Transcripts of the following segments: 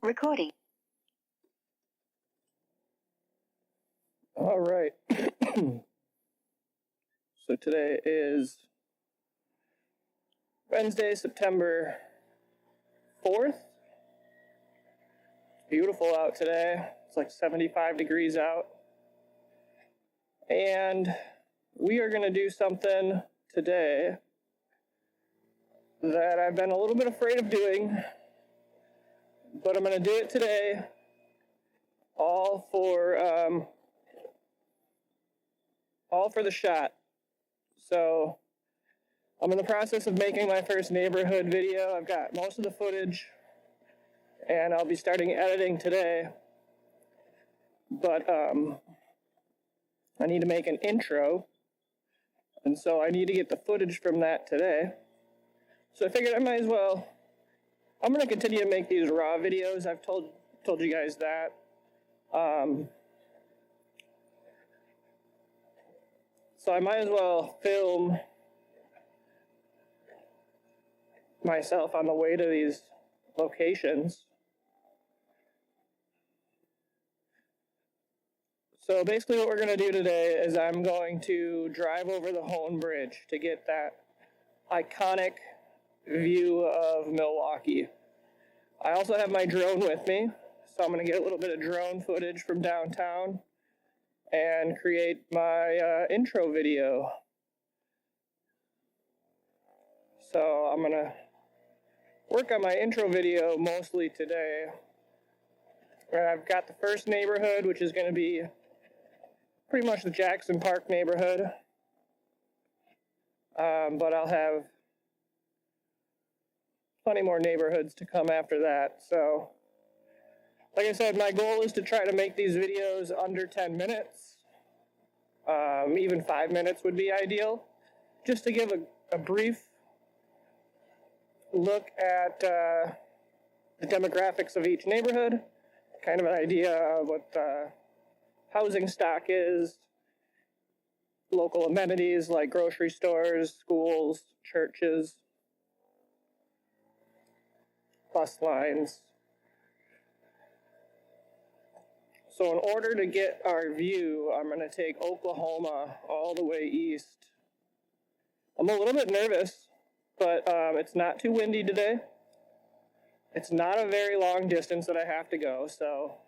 Recording. All right. So today is Wednesday, September 4th. It's beautiful out today. It's like 75 degrees out. And we are going to do something today that I've been a little bit afraid of doing, but I'm going to do it today, all for the shot. So I'm in the process of making my first neighborhood video. I've got most of the footage, and I'll be starting editing today. But I need to make an intro, and so I need to get the footage from that today. So I figured I might as well. I'm going to continue to make these raw videos. I've told you guys that. So I might as well film myself on the way to these locations. So basically what we're going to do today is I'm going to drive over the Hoan Bridge to get that iconic view of Milwaukee. I also have my drone with me, so I'm going to get a little bit of drone footage from downtown and create my intro video. So I'm going to work on my intro video mostly today. And I've got the first neighborhood, which is going to be pretty much the Jackson Park neighborhood. But I'll have plenty more neighborhoods to come after that. So, like I said, my goal is to try to make these videos under 10 minutes. Even 5 minutes would be ideal. Just to give a brief look at the demographics of each neighborhood, kind of an idea of what the housing stock is, local amenities like grocery stores, schools, churches, bus lines. So in order to get our view, I'm going to take Oklahoma all the way east. I'm a little bit nervous, but it's not too windy today. It's not a very long distance that I have to go, so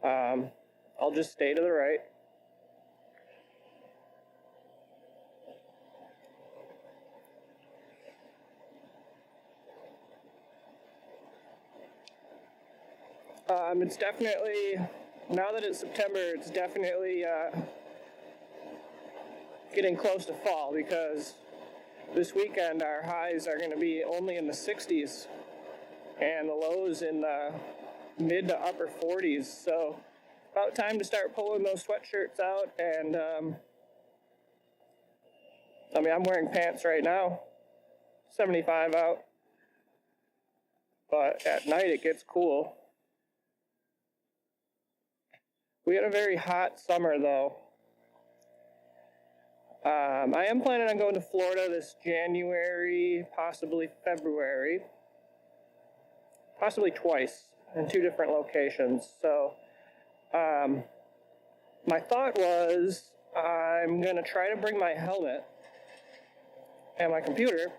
I'll just stay to the right. It's definitely, now that it's September, it's definitely getting close to fall, because this weekend our highs are going to be only in the 60s and the lows in the mid to upper 40s. So about time to start pulling those sweatshirts out. And I'm wearing pants right now, 75 out, but at night it gets cool. We had a very hot summer, though. I am planning on going to Florida this January, possibly February, possibly twice in 2 different locations. So my thought was I'm going to try to bring my helmet and my computer,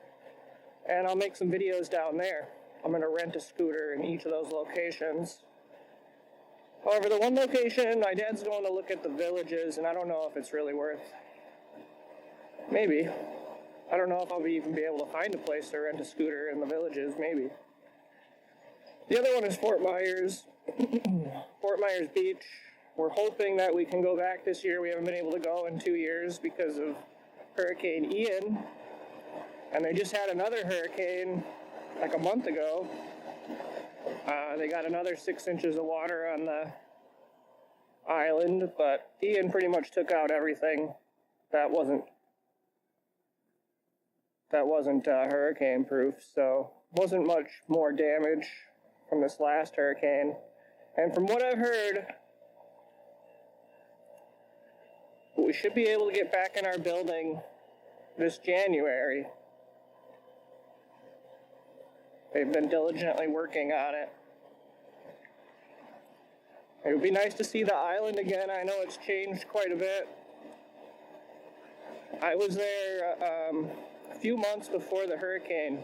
and I'll make some videos down there. I'm going to rent a scooter in each of those locations. However, the one location, my dad's going to look at the villages, and I don't know if it's really worth. Maybe. I don't know if I'll even be able to find a place to rent a scooter in the villages, maybe. The other one is Fort Myers. Fort Myers Beach. We're hoping that we can go back this year. We haven't been able to go in 2 years because of Hurricane Ian. And they just had another hurricane like a month ago. They got another 6 inches of water on the island, but Ian pretty much took out everything that wasn't hurricane proof, so wasn't much more damage from this last hurricane. And from what I've heard, we should be able to get back in our building this January. They've been diligently working on it. It would be nice to see the island again. I know it's changed quite a bit. I was there a few months before the hurricane,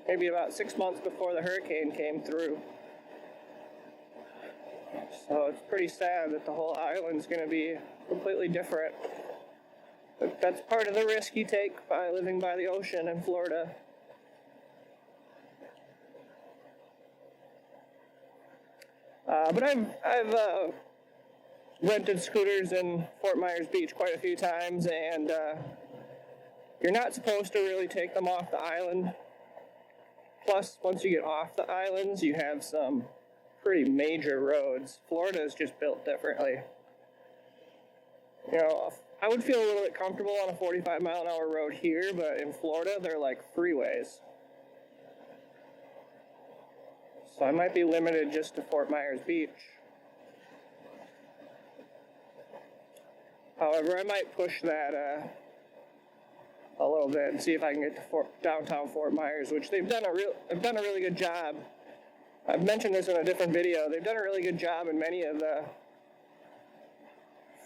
maybe about 6 months before the hurricane came through. So it's pretty sad that the whole island's going to be completely different. But that's part of the risk you take by living by the ocean in Florida. But I've rented scooters in Fort Myers Beach quite a few times, and you're not supposed to really take them off the island. Plus, once you get off the islands, you have some pretty major roads. Florida is just built differently. You know, I would feel a little bit comfortable on a 45-mile-an-hour road here, but in Florida, they're like freeways. So I might be limited just to Fort Myers Beach. However, I might push that a little bit and see if I can get to downtown Fort Myers, which they've done a really good job. I've mentioned this in a different video. They've done a really good job in many of the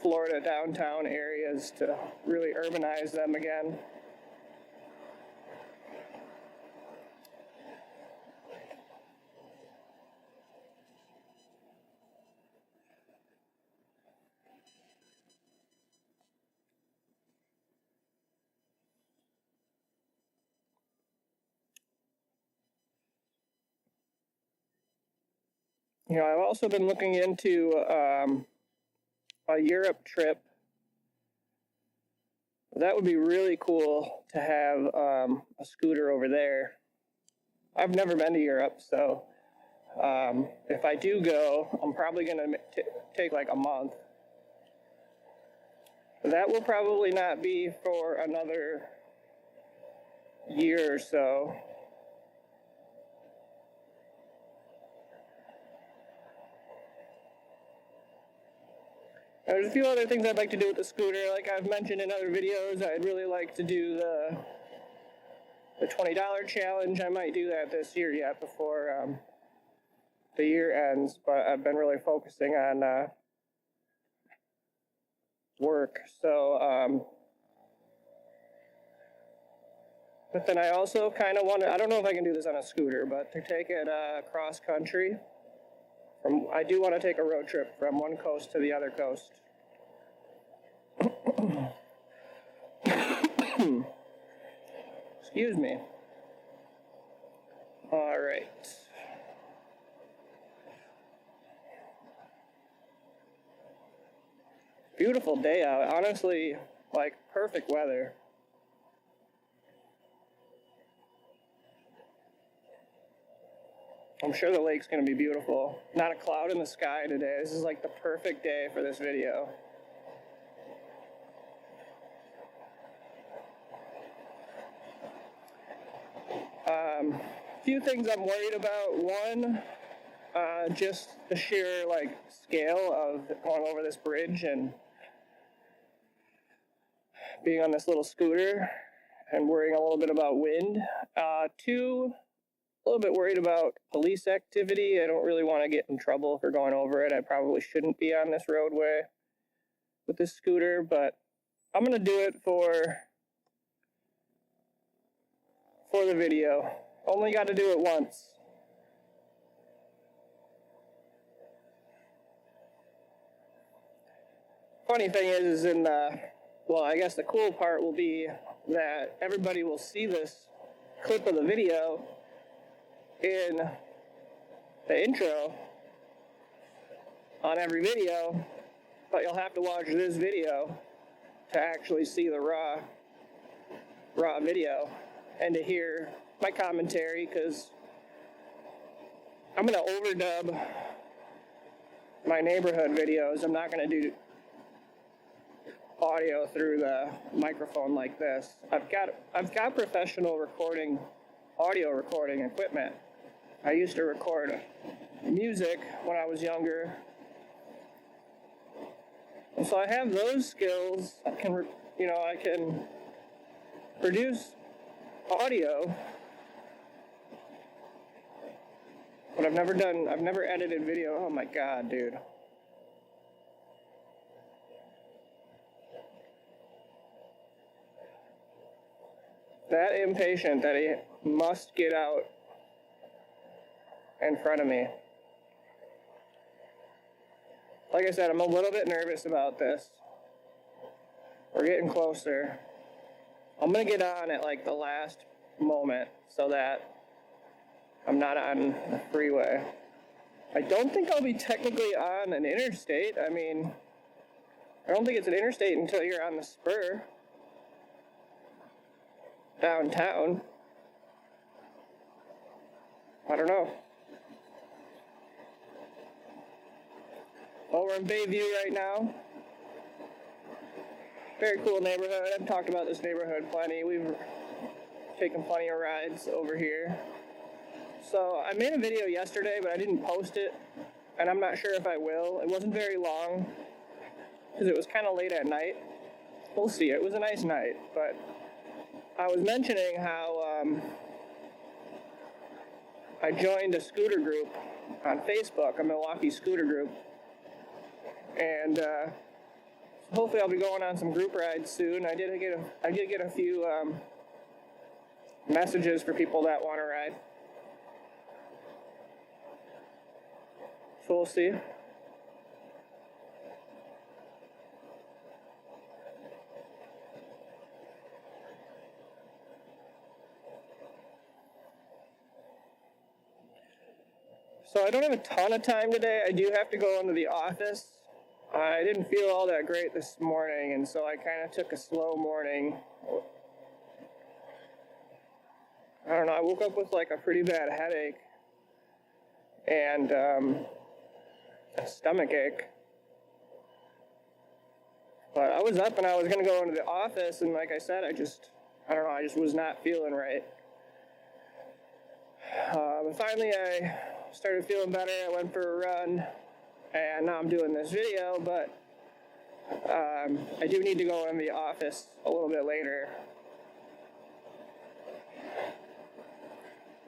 Florida downtown areas to really urbanize them again. You know, I've also been looking into a Europe trip. That would be really cool to have a scooter over there. I've never been to Europe, so if I do go, I'm probably going to take like a month. That will probably not be for another year or so. There's a few other things I'd like to do with the scooter. Like I've mentioned in other videos, I'd really like to do the $20 challenge. I might do that this year yet before the year ends, but I've been really focusing on work. So, but then I also kind of want to, I don't know if I can do this on a scooter, but to take it cross country. I do want to take a road trip from one coast to the other coast. Excuse me. All right. Beautiful day out. Honestly, like perfect weather. I'm sure the lake's going to be beautiful. Not a cloud in the sky today. This is like the perfect day for this video. Few things I'm worried about. One, just the sheer like scale of going over this bridge and being on this little scooter and worrying a little bit about wind. Two, a little bit worried about police activity. I don't really want to get in trouble for going over it. I probably shouldn't be on this roadway with this scooter, but I'm going to do it for the video. Only got to do it once. Funny thing is in the, well, I guess the cool part will be that everybody will see this clip of the video in the intro on every video, but you'll have to watch this video to actually see the raw video and to hear my commentary, because I'm going to overdub my neighborhood videos. I'm not going to do audio through the microphone like this. I've got professional audio recording equipment. I used to record music when I was younger, and so I have those skills. I can produce audio, but I've never edited video. Oh my God, dude. that impatient that he must get out in front of me. Like I said, I'm a little bit nervous about this. We're getting closer. I'm going to get on at like the last moment so that I'm not on the freeway. I don't think I'll be technically on an interstate. I mean, I don't think it's an interstate until you're on the spur downtown. I don't know. Well, we're in Bayview right now. Very cool neighborhood. I've talked about this neighborhood plenty. We've taken plenty of rides over here. So I made a video yesterday, but I didn't post it, and I'm not sure if I will. It wasn't very long because it was kind of late at night. We'll see. It was a nice night, but I was mentioning how I joined a scooter group on Facebook, a Milwaukee scooter group, and hopefully I'll be going on some group rides soon. I did get a few messages for people that want to ride. So we'll see. So I don't have a ton of time today. I do have to go into the office. I didn't feel all that great this morning, and so I kind of took a slow morning. I don't know, I woke up with like a pretty bad headache and a stomach ache. But I was up and I was going to go into the office, and like I said, I just was not feeling right. But finally I started feeling better. I went for a run, and now I'm doing this video, but I do need to go in the office a little bit later.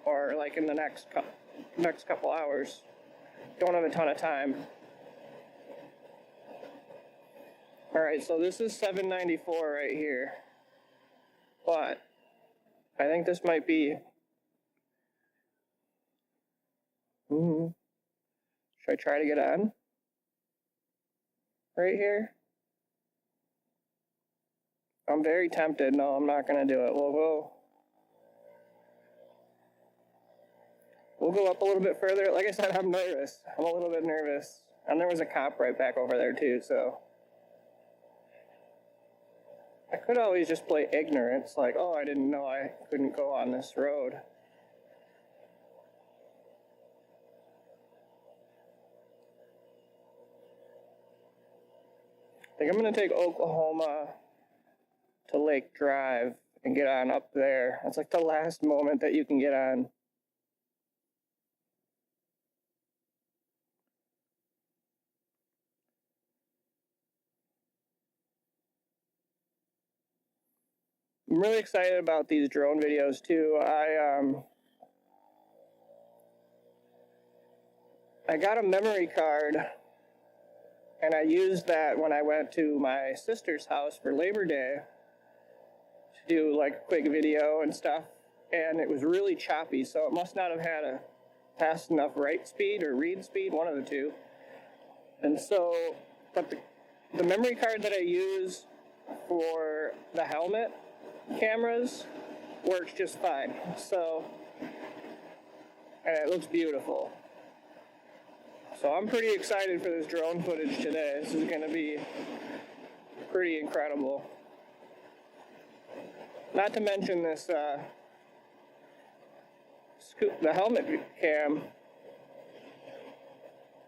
Or like in the next couple hours. Don't have a ton of time. Alright, so this is 794 right here. But I think this might be... Should I try to get on? Right here? I'm very tempted. No, I'm not going to do it. We'll go up a little bit further. Like I said, I'm nervous. I'm a little bit nervous. And there was a cop right back over there too, so... I could always just play ignorance, like, oh, I didn't know I couldn't go on this road. I think I'm going to take Oklahoma to Lake Drive and get on up there. That's like the last moment that you can get on. I'm really excited about these drone videos too. I got a memory card, and I used that when I went to my sister's house for Labor Day to do like a quick video and stuff, and it was really choppy, so it must not have had a fast enough write speed or read speed, one of the two. And so, but the memory card that I use for the helmet cameras works just fine. So, and it looks beautiful. So I'm pretty excited for this drone footage today. This is going to be pretty incredible. Not to mention this, the helmet cam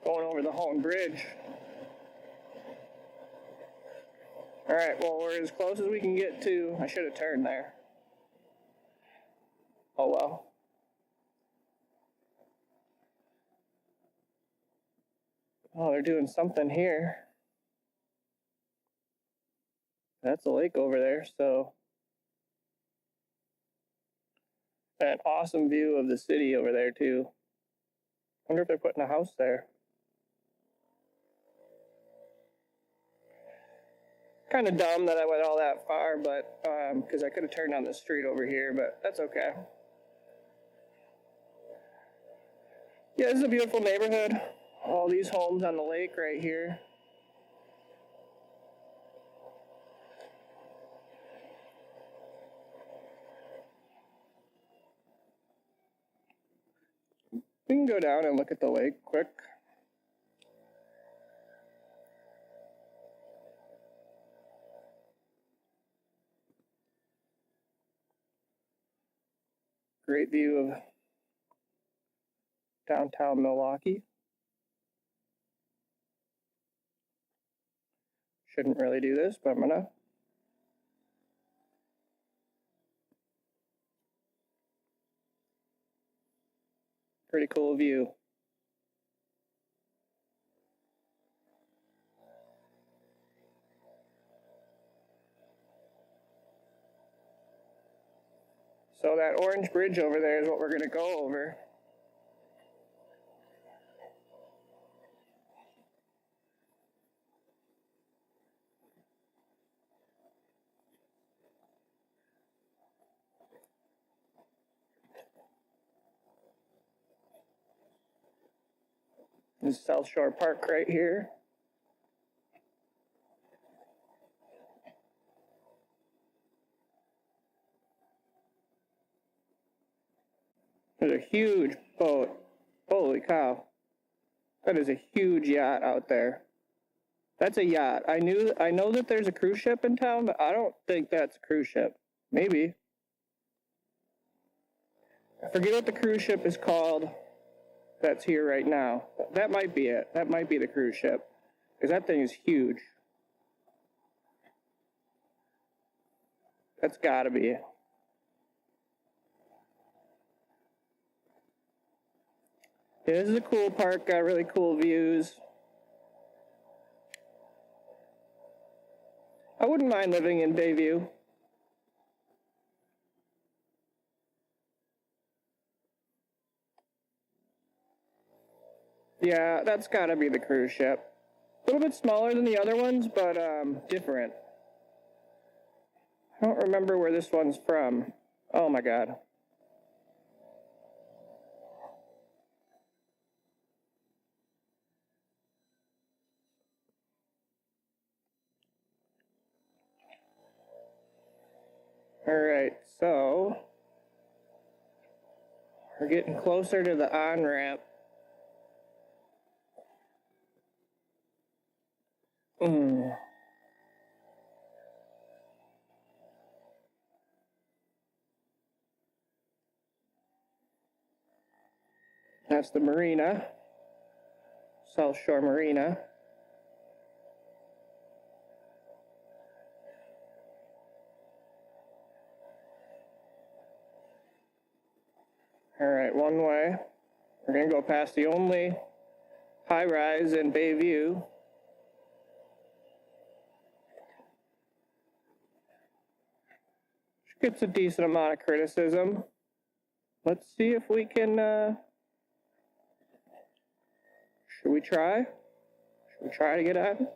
going over the Hoan Bridge. Alright, well, we're as close as we can get to... I should have turned there. Oh well. Oh, they're doing something here. That's a lake over there, so... An awesome view of the city over there, too. Wonder if they're putting a house there. Kind of dumb that I went all that far, but because I could have turned on the street over here, but that's okay. Yeah, this is a beautiful neighborhood. All these homes on the lake right here. We can go down and look at the lake quick. Great view of downtown Milwaukee. Shouldn't really do this, but I'm gonna. Pretty cool view. So that orange bridge over there is what we're gonna go over. This is South Shore Park right here. There's a huge boat. Holy cow. That is a huge yacht out there. That's a yacht. I know that there's a cruise ship in town, but I don't think that's a cruise ship. Maybe. I forget what the cruise ship is called that's here right now. That might be it. That might be the cruise ship. Because that thing is huge. That's gotta be it. Yeah, this is a cool park, got really cool views. I wouldn't mind living in Bayview. Yeah, that's gotta be the cruise ship. A little bit smaller than the other ones, but different. I don't remember where this one's from. Oh my god. Alright, so we're getting closer to the on-ramp. That's the marina, South Shore Marina. Alright, one way. We're going to go past the only high-rise in Bayview. Which gets a decent amount of criticism. Let's see if we can, should we try? Should we try to get on?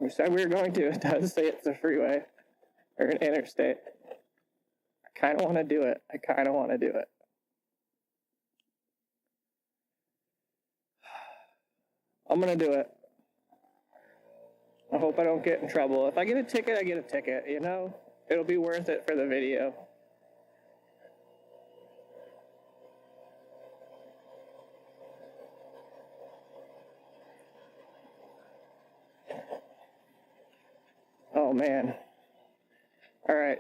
We said we were going to. It does say it's a freeway or an interstate. I kind of want to do it. I'm going to do it. I hope I don't get in trouble. If I get a ticket, I get a ticket, you know? It'll be worth it for the video. Oh, man. All right.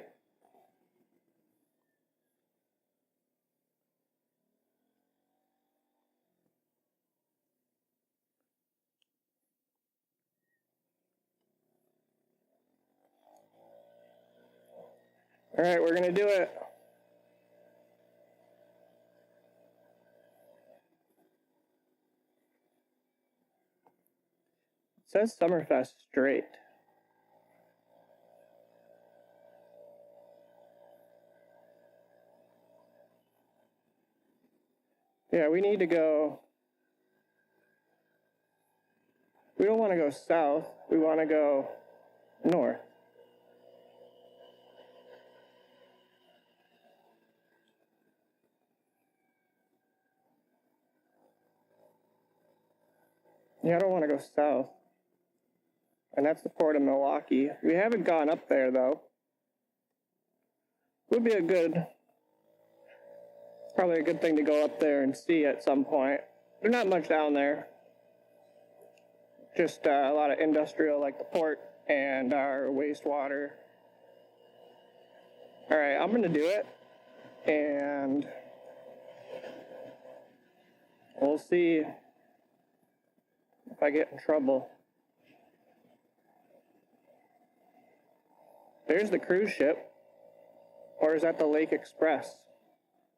All right, we're going to do it. It says Summerfest straight. Yeah, we need to go. We don't want to go south. We want to go north. Yeah, I don't want to go south. And that's the port of Milwaukee. We haven't gone up there, though. Would be probably a good thing to go up there and see at some point. There's not much down there. Just a lot of industrial, like the port and our wastewater. All right, I'm going to do it. And we'll see if I get in trouble. There's the cruise ship. Or is that the Lake Express?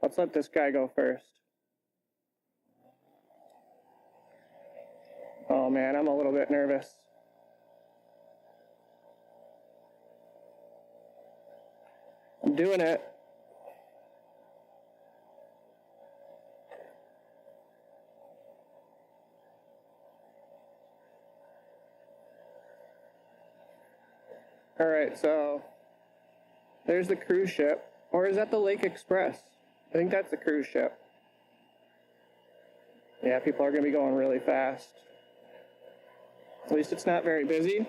Let's let this guy go first. Oh man, I'm a little bit nervous. I'm doing it. All right, so there's the cruise ship. Or is that the Lake Express? I think that's the cruise ship. Yeah, people are going to be going really fast. At least it's not very busy.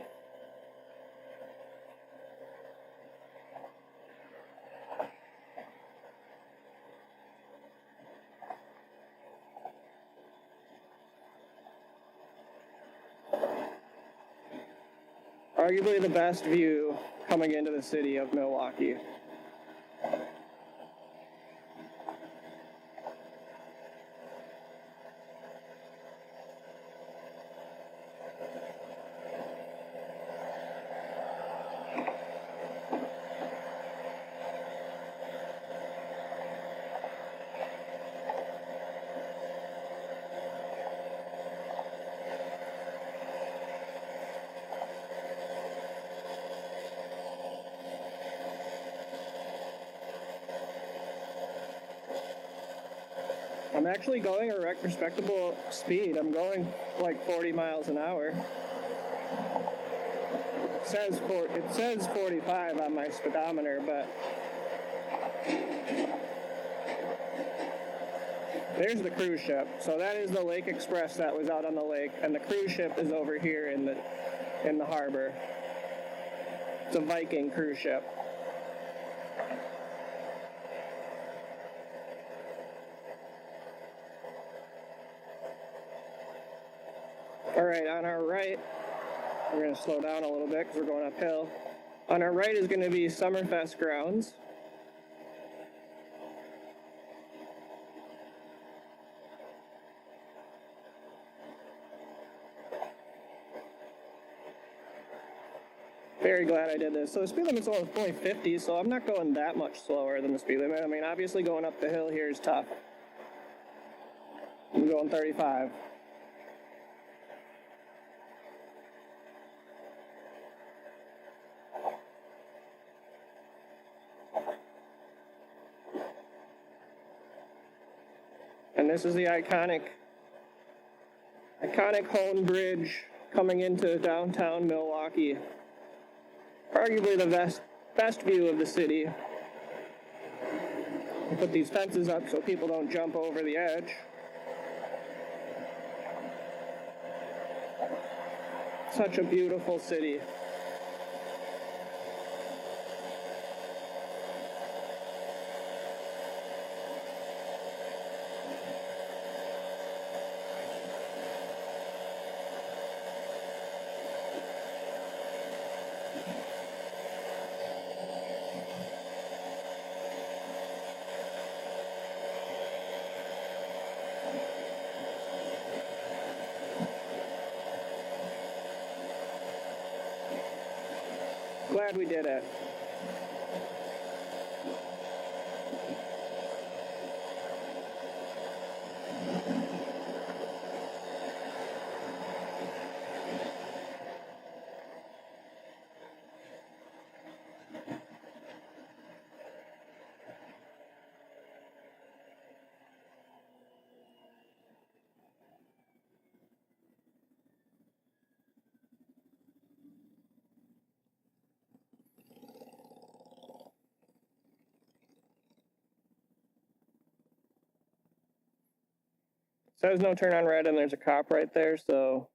Arguably the best view coming into the city of Milwaukee. I'm actually going a respectable speed. I'm going like 40 miles an hour. It says 45 on my speedometer, but there's the cruise ship. So that is the Lake Express that was out on the lake, and the cruise ship is over here in the harbor. It's a Viking cruise ship. All right, on our right, we're going to slow down a little bit because we're going uphill. On our right is going to be Summerfest grounds. Very glad I did this. So the speed limit's only 50, so I'm not going that much slower than the speed limit. I mean, obviously going up the hill here is tough. I'm going 35. And this is the iconic Hoan Bridge coming into downtown Milwaukee. Arguably the best view of the city. We'll put these fences up so people don't jump over the edge. Such a beautiful city. Glad we did it. says no turn on red, and there's a cop right there, so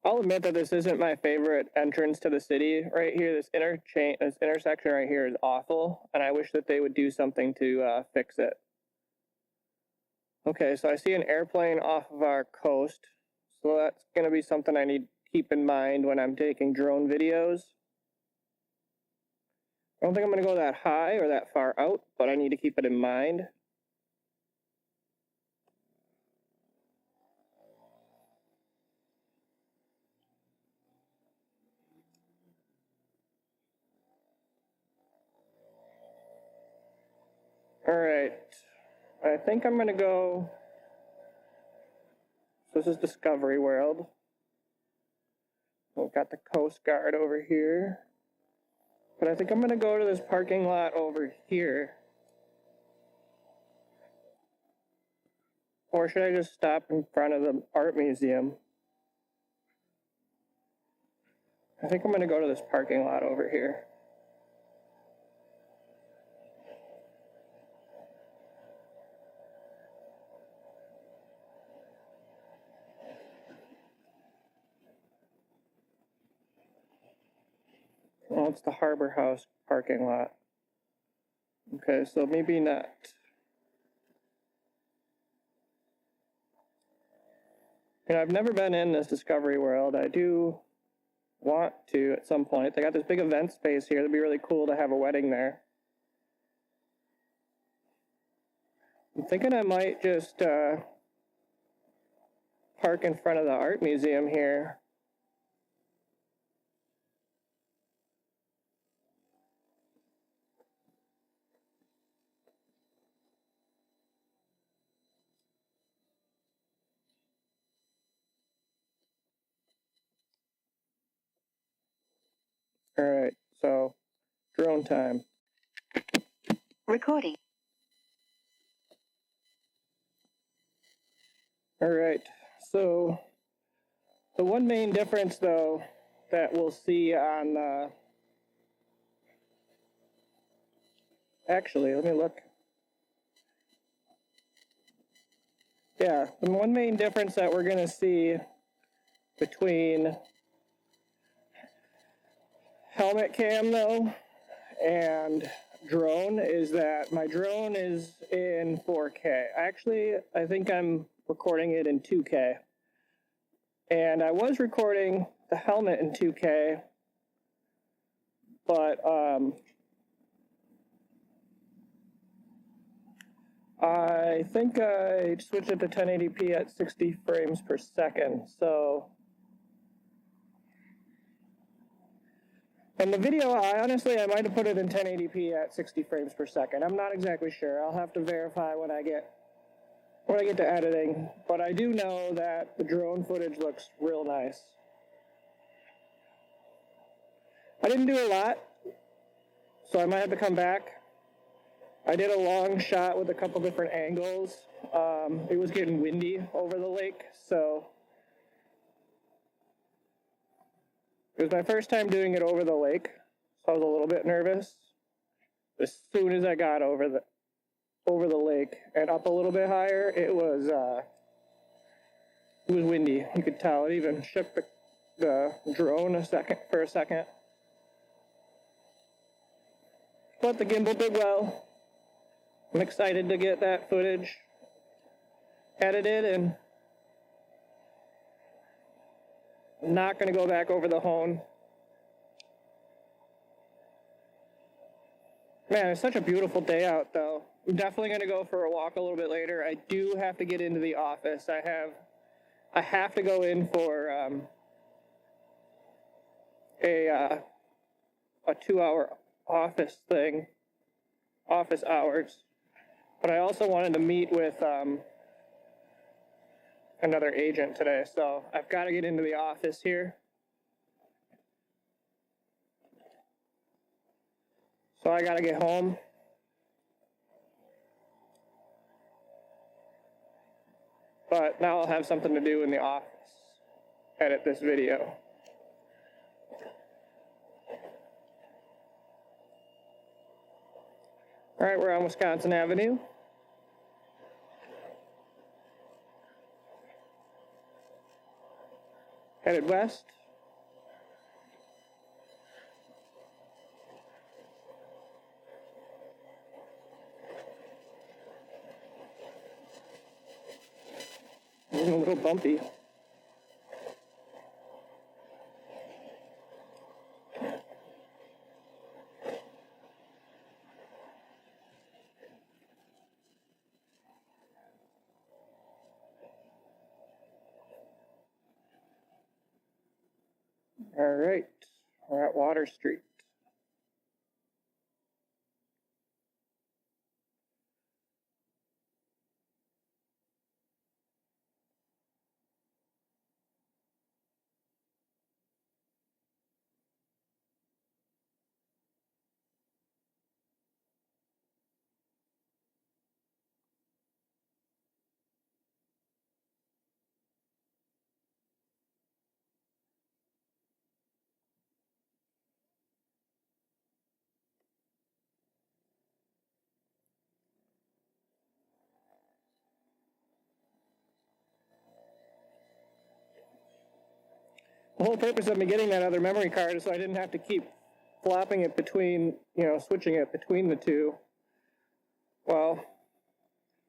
I'll admit that this isn't my favorite entrance to the city right here. This intersection right here is awful, and I wish that they would do something to fix it. Okay, so I see an airplane off of our coast, so that's going to be something I need to keep in mind when I'm taking drone videos. I don't think I'm going to go that high or that far out, but I need to keep it in mind. All right, I think I'm going to go, so this is Discovery World. We've got the Coast Guard over here. But I think I'm going to go to this parking lot over here. Or should I just stop in front of the art museum? I think I'm going to go to this parking lot over here. Well, it's the Harbor House parking lot. Okay, so maybe not. You know, I've never been in this Discovery World. I do want to at some point. They got this big event space here. It'd be really cool to have a wedding there. I'm thinking I might just park in front of the art museum here. All right, so drone time. Recording. All right, so the one main difference, though, that we'll see on actually, let me look. Yeah, the one main difference that we're going to see between helmet cam, though, and drone is that my drone is in 4K. Actually, I think I'm recording it in 2K. And I was recording the helmet in 2K, but I think I switched it to 1080p at 60 frames per second. So, and the video, I might have put it in 1080p at 60 frames per second. I'm not exactly sure. I'll have to verify when I get to editing. But I do know that the drone footage looks real nice. I didn't do a lot, so I might have to come back. I did a long shot with a couple different angles. It was getting windy over the lake, so it was my first time doing it over the lake, so I was a little bit nervous. As soon as I got over the lake and up a little bit higher, it was windy. You could tell it even shook the drone for a second. But the gimbal did well. I'm excited to get that footage edited, and I'm not going to go back over the Hoan. Man, it's such a beautiful day out, though. I'm definitely going to go for a walk a little bit later. I do have to get into the office. I I have to go in for a 2-hour office hours. But I also wanted to meet with another agent today, so I've got to get into the office here. So I got to get home. But now I'll have something to do in the office. Edit this video. All right, we're on Wisconsin Avenue. Headed west. A little bumpy. All right, we're at Water Street. The whole purpose of me getting that other memory card is so I didn't have to keep flopping it between, switching it between the two. Well,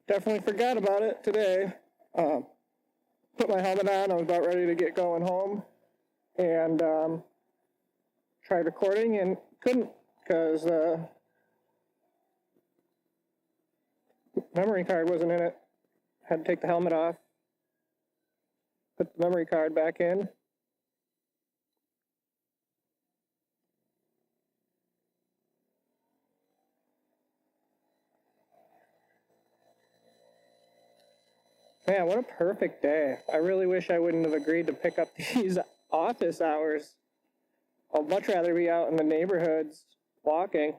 definitely forgot about it today. Put my helmet on, I was about ready to get going home, and tried recording and couldn't because memory card wasn't in it. Had to take the helmet off, put the memory card back in. Man, what a perfect day. I really wish I wouldn't have agreed to pick up these office hours. I'd much rather be out in the neighborhoods walking.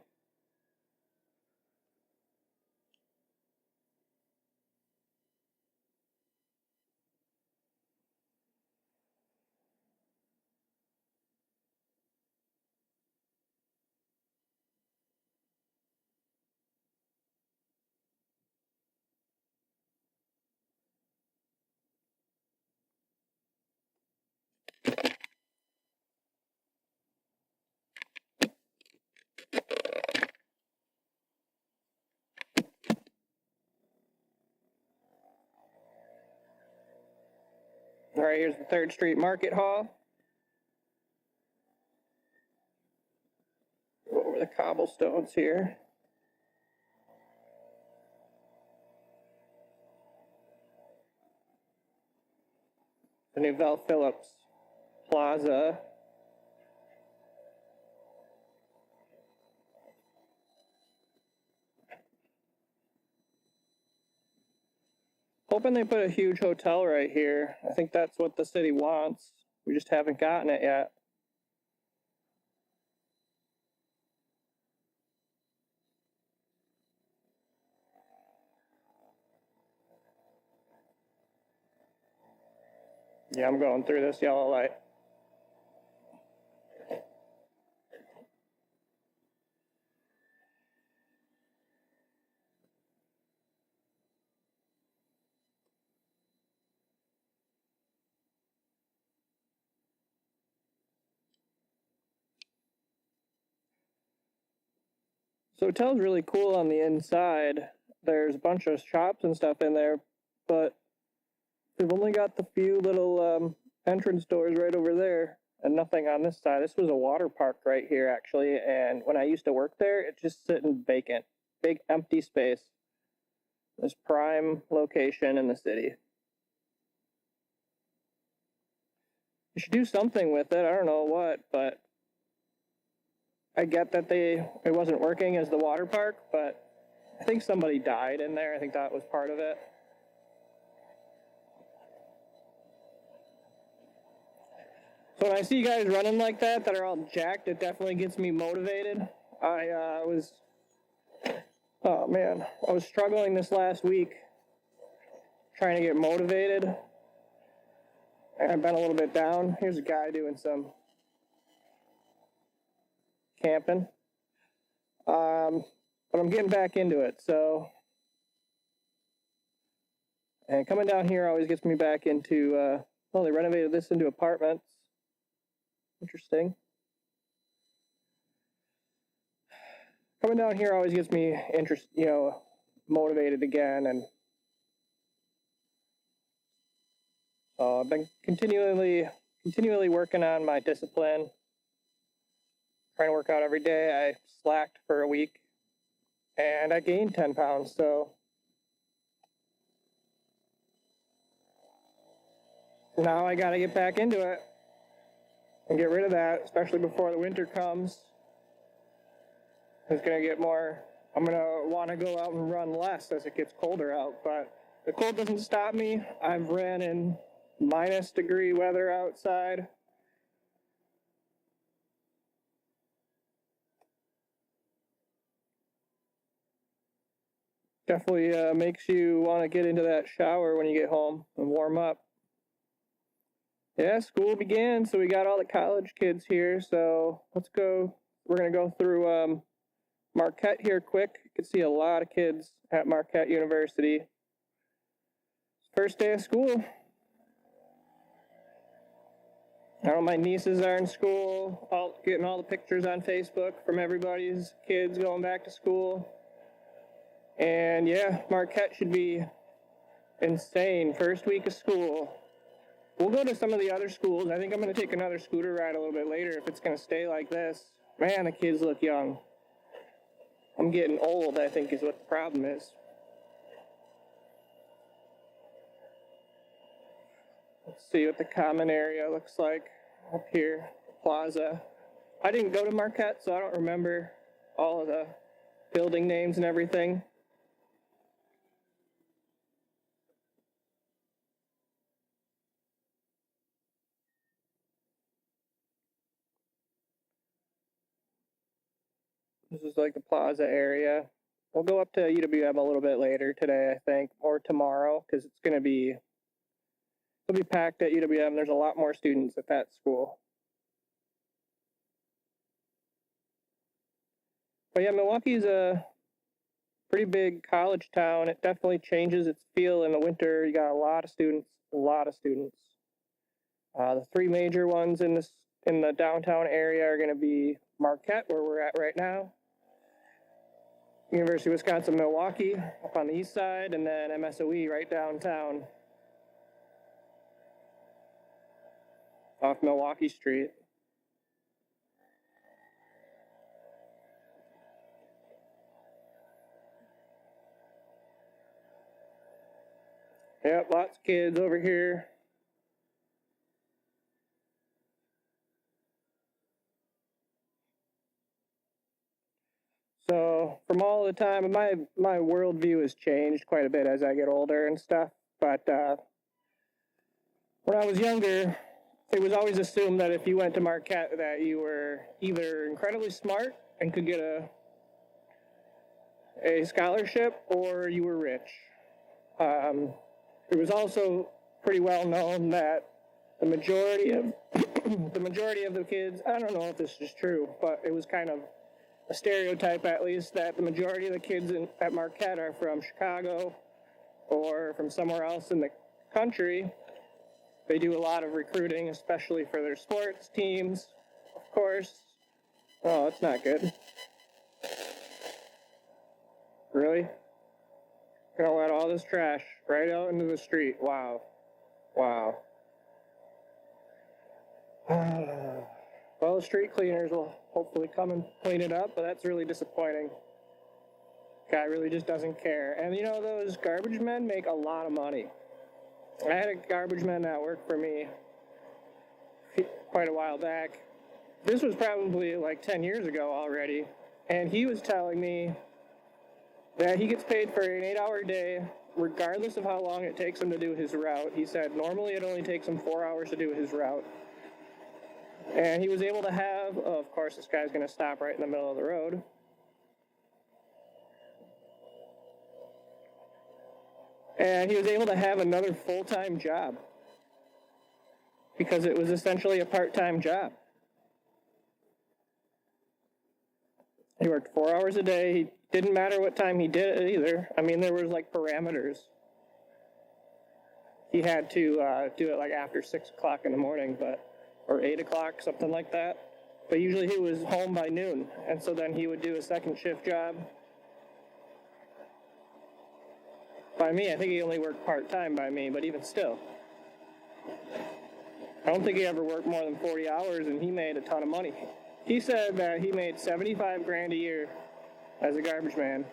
All right, here's the 3rd Street Market Hall. Go over the cobblestones here. The new Val Phillips Plaza. Hoping they put a huge hotel right here. I think that's what the city wants. We just haven't gotten it yet. Yeah, I'm going through this yellow light. So the hotel's really cool on the inside. There's a bunch of shops and stuff in there, but they've only got the few little entrance doors right over there and nothing on this side. This was a water park right here, actually, and when I used to work there, it's just sitting vacant. Big empty space. This prime location in the city. You should do something with it. I don't know what, but I get that it wasn't working as the water park, but I think somebody died in there. I think that was part of it. So when I see guys running like that are all jacked, it definitely gets me motivated. I was struggling this last week trying to get motivated. I've been a little bit down. Here's a guy doing some camping. But I'm getting back into it, and coming down here always gets me back into, they renovated this into apartments. Interesting. Coming down here always gets me motivated again, and I've been continually working on my discipline, trying to work out every day. I slacked for a week, and I gained 10 pounds, so now I gotta get back into it and get rid of that, especially before the winter comes. It's gonna get more, I'm gonna wanna go out and run less as it gets colder out, but the cold doesn't stop me. I've ran in -degree weather outside. Definitely makes you want to get into that shower when you get home and warm up. Yeah, school began, so we got all the college kids here, so let's go. We're going to go through Marquette here quick. You can see a lot of kids at Marquette University. First day of school. I know my nieces are in school, getting all the pictures on Facebook from everybody's kids going back to school. And yeah, Marquette should be insane. First week of school. We'll go to some of the other schools. I think I'm going to take another scooter ride a little bit later if it's going to stay like this. Man, the kids look young. I'm getting old, I think, is what the problem is. Let's see what the common area looks like up here, plaza. I didn't go to Marquette, so I don't remember all of the building names and everything. This is like the plaza area. We'll go up to UWM a little bit later today, I think, or tomorrow, because it'll be packed at UWM. There's a lot more students at that school. But yeah, Milwaukee's a pretty big college town. It definitely changes its feel in the winter. You got a lot of students. The three major ones in the downtown area are going to be Marquette, where we're at right now, University of Wisconsin-Milwaukee up on the east side, and then MSOE right downtown off Milwaukee Street. Yep, lots of kids over here. So from all the time, my worldview has changed quite a bit as I get older and stuff. But when I was younger, it was always assumed that if you went to Marquette that you were either incredibly smart and could get a scholarship, or you were rich. It was also pretty well known that the majority of the kids, I don't know if this is true, but it was kind of a stereotype, at least, that the majority of the kids at Marquette are from Chicago or from somewhere else in the country. They do a lot of recruiting, especially for their sports teams, of course. Oh, that's not good. Really? Gonna let all this trash right out into the street. Wow. Well, the street cleaners will hopefully come and clean it up, but that's really disappointing. Guy really just doesn't care. And those garbage men make a lot of money. I had a garbage man that worked for me. quite a while back. This was probably like 10 years ago already. And he was telling me that he gets paid for an 8-hour day, regardless of how long it takes him to do his route. He said normally it only takes him 4 hours to do his route. And he was able to have, of course, this guy's going to stop right in the middle of the road. And he was able to have another full-time job because it was essentially a part-time job. He worked 4 hours a day. He didn't matter what time he did it either. I mean, there was like parameters. He had to do it like after 6 o'clock in the morning, or 8 o'clock, something like that. But usually he was home by noon, and so then he would do a second shift job. By me, I think he only worked part-time by me, but even still. I don't think he ever worked more than 40 hours, and he made a ton of money. He said that he made $75,000 a year as a garbage man,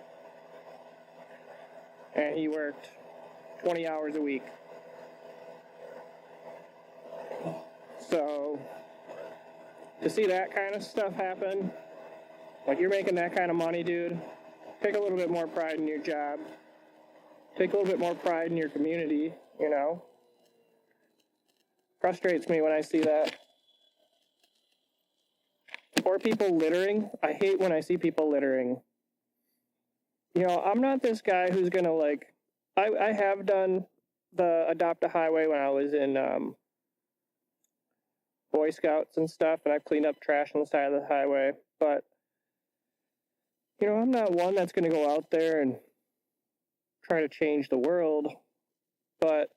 and he worked 20 hours a week. So, to see that kind of stuff happen, like you're making that kind of money, dude, take a little bit more pride in your job. Take a little bit more pride in your community, you know? Frustrates me when I see that. Or people littering. I hate when I see people littering. You know, I'm not this guy who's gonna like, I have done the Adopt a Highway when I was in Boy Scouts and stuff, and I've cleaned up trash on the side of the highway, but, you know, I'm not one that's gonna go out there and try to change the world, but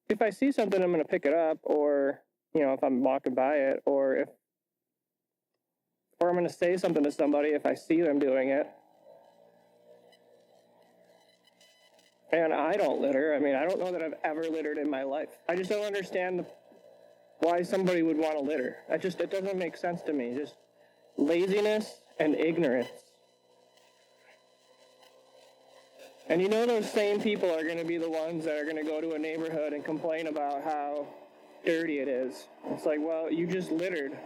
if I see something, I'm going to pick it up, or, you know, if I'm walking by it, or I'm going to say something to somebody if I see them doing it. And I don't litter. I mean, I don't know that I've ever littered in my life. I just don't understand why somebody would want to litter. It doesn't make sense to me. Just laziness and ignorance. And you know those same people are going to be the ones that are going to go to a neighborhood and complain about how dirty it is. It's like, well, you just littered.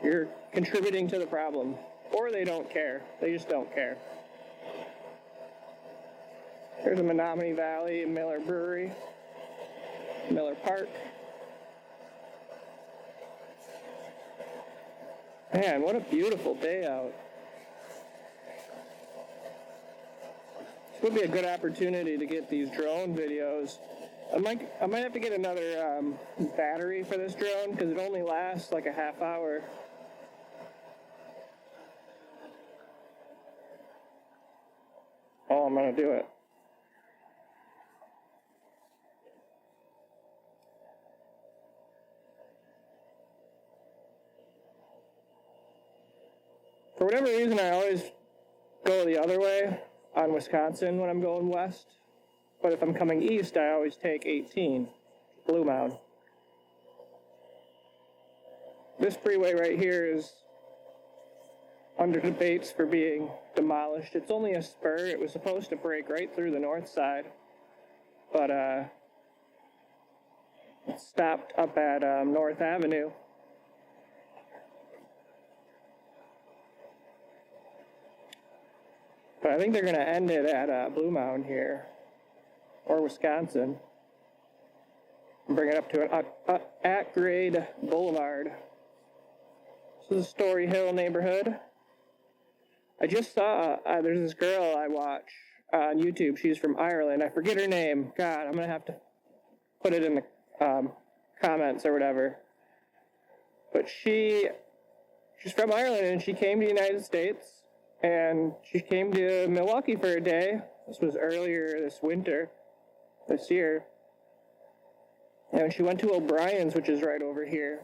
You're contributing to the problem. Or they don't care. They just don't care. There's a Menominee Valley, Miller Brewery, Miller Park. Man, what a beautiful day out. Would be a good opportunity to get these drone videos. I might have to get another battery for this drone because it only lasts like a half hour. Oh, I'm gonna do it. For whatever reason, I always go the other way on Wisconsin when I'm going west, but if I'm coming east, I always take 18, Blue Mound. This freeway right here is under debates for being demolished. It's only a spur. It was supposed to break right through the north side, but it stopped up at North Avenue. But I think they're going to end it at Blue Mound here, or Wisconsin, and bring it up to an at-grade boulevard. This is a Story Hill neighborhood. I just saw, there's this girl I watch on YouTube. She's from Ireland. I forget her name. God, I'm going to have to put it in the comments or whatever. But she's from Ireland, and she came to the United States. And she came to Milwaukee for a day. This was earlier this winter, this year. And she went to O'Brien's, which is right over here.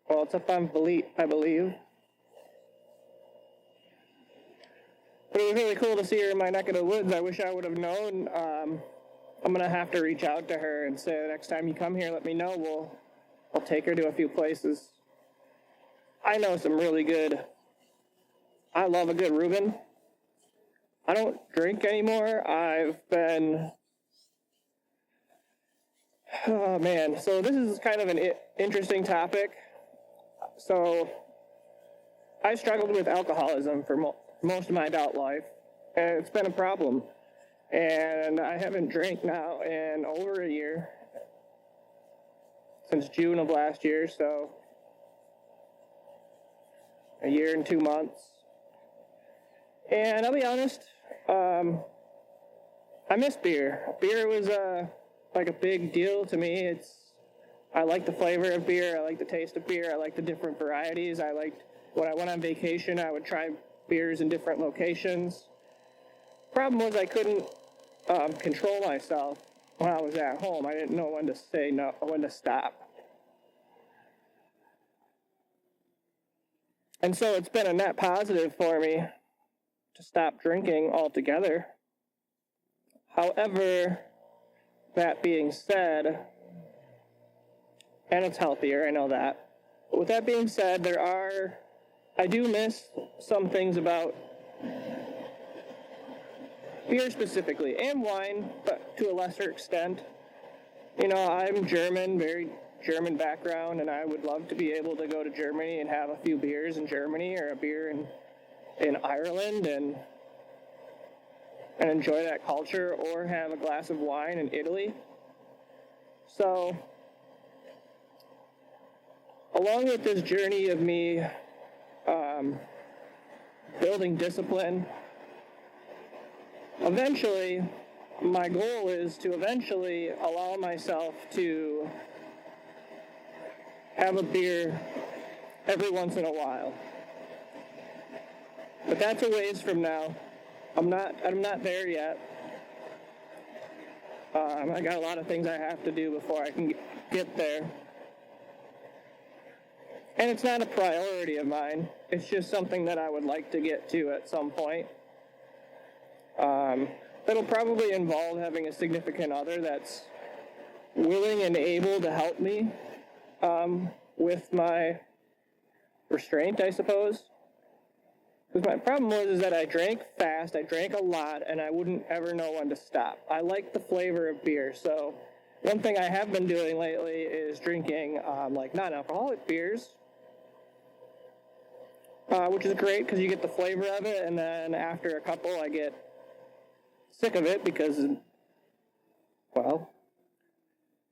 Well, it's up on Valete, I believe. But it was really cool to see her in my neck of the woods. I wish I would have known. I'm going to have to reach out to her and say, the next time you come here, let me know. We'll take her to a few places. I know some really good, I love a good Reuben. I don't drink anymore. Oh man, so this is kind of an interesting topic. So I struggled with alcoholism for most of my adult life, and it's been a problem. And I haven't drank now in over a year, since June of last year, so a year and 2 months. And I'll be honest, I miss beer. Beer was like a big deal to me. I like the flavor of beer. I like the taste of beer. I like the different varieties. I liked when I went on vacation, I would try beers in different locations. Problem was I couldn't control myself when I was at home. I didn't know when to say no, when to stop. And so it's been a net positive for me to stop drinking altogether. However, that being said, and it's healthier, I know that. But with that being said, I do miss some things about beer specifically, and wine, but to a lesser extent. You know, I'm German, very German background, and I would love to be able to go to Germany and have a few beers in Germany or a beer in Ireland and enjoy that culture, or have a glass of wine in Italy. So, along with this journey of me building discipline, eventually, my goal is to eventually allow myself to have a beer every once in a while. But that's a ways from now. I'm not there yet. I got a lot of things I have to do before I can get there. And it's not a priority of mine. It's just something that I would like to get to at some point. It'll probably involve having a significant other that's willing and able to help me with my restraint, I suppose. Because my problem was that I drank fast, I drank a lot, and I wouldn't ever know when to stop. I like the flavor of beer, so one thing I have been doing lately is drinking like non-alcoholic beers, which is great because you get the flavor of it, and then after a couple I get sick of it because, well,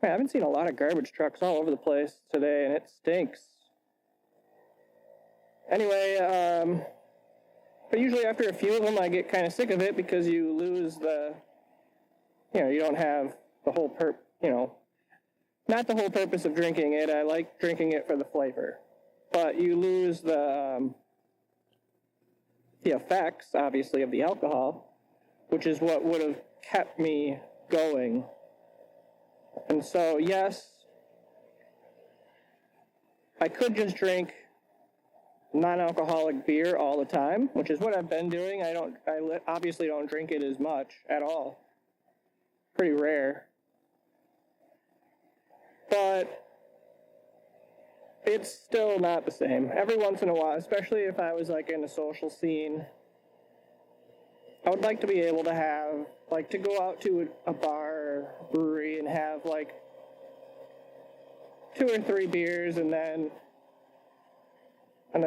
I haven't seen a lot of garbage trucks all over the place today, and it stinks. Anyway, but usually after a few of them, I get kind of sick of it because you lose you don't have the whole not the whole purpose of drinking it. I like drinking it for the flavor. But you lose the effects, obviously, of the alcohol, which is what would have kept me going. And so, yes, I could just drink non-alcoholic beer all the time, which is what I've been doing. I obviously don't drink it as much at all. Pretty rare. But it's still not the same. Every once in a while, especially if I was like in a social scene, I would like to be able to have, like, to go out to a bar or brewery and have like 2 or 3 beers and then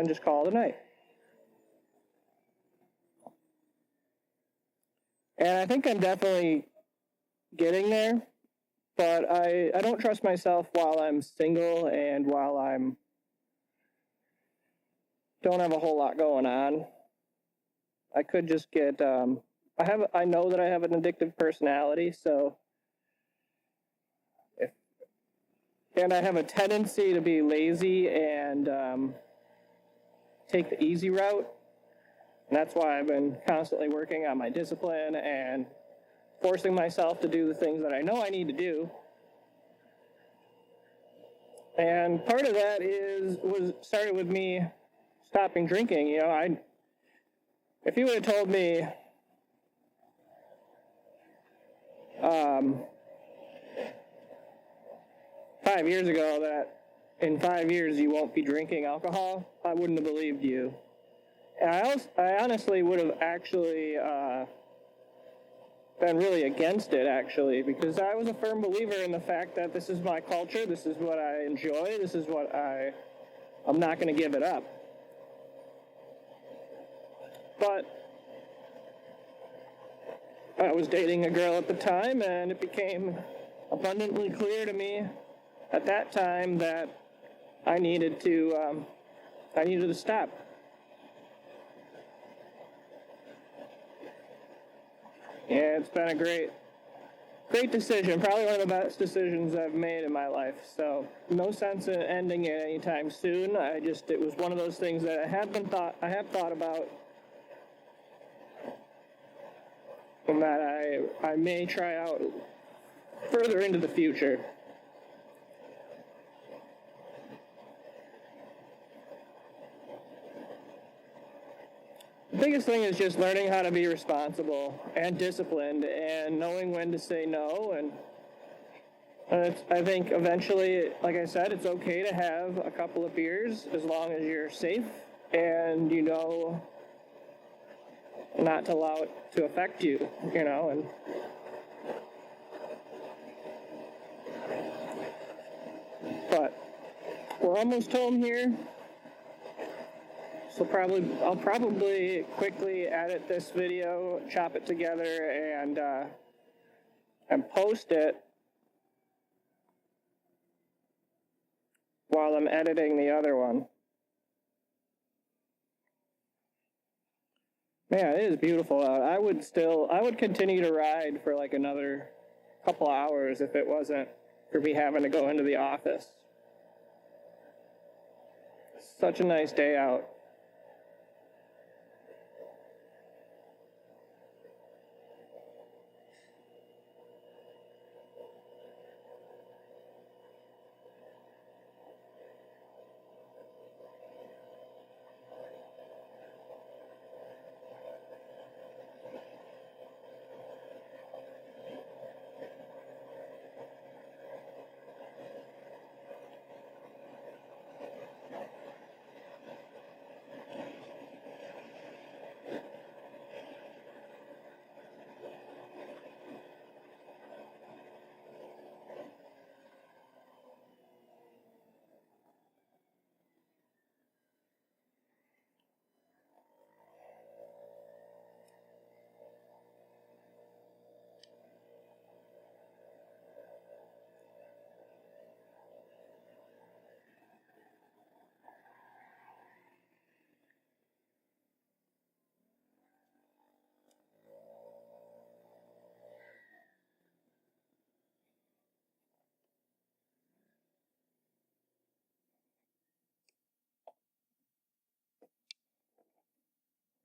just call it a night. And I think I'm definitely getting there, but I don't trust myself while I'm single and while don't have a whole lot going on. I could just get, I know that I have an addictive personality, so and I have a tendency to be lazy and take the easy route. And that's why I've been constantly working on my discipline and forcing myself to do the things that I know I need to do. And part of that started with me stopping drinking. You know, if you would have told me 5 years ago that in 5 years you won't be drinking alcohol, I wouldn't have believed you. I honestly would have actually been really against it, actually, because I was a firm believer in the fact that this is my culture, this is what I enjoy, this is what I'm not going to give it up. But I was dating a girl at the time, and it became abundantly clear to me at that time that I needed to stop. Yeah, it's been a great decision, probably one of the best decisions I've made in my life. So no sense in ending it anytime soon. It was one of those things that I have thought about, and that I may try out further into the future. The biggest thing is just learning how to be responsible and disciplined and knowing when to say no. And I think eventually, like I said, it's okay to have a couple of beers as long as you're safe and you know not to allow it to affect you, and but we're almost home here. So I'll probably quickly edit this video, chop it together, and post it while I'm editing the other one. Man, it is beautiful out. I would continue to ride for like another couple hours if it wasn't for me having to go into the office. Such a nice day out.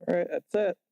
All right, that's it.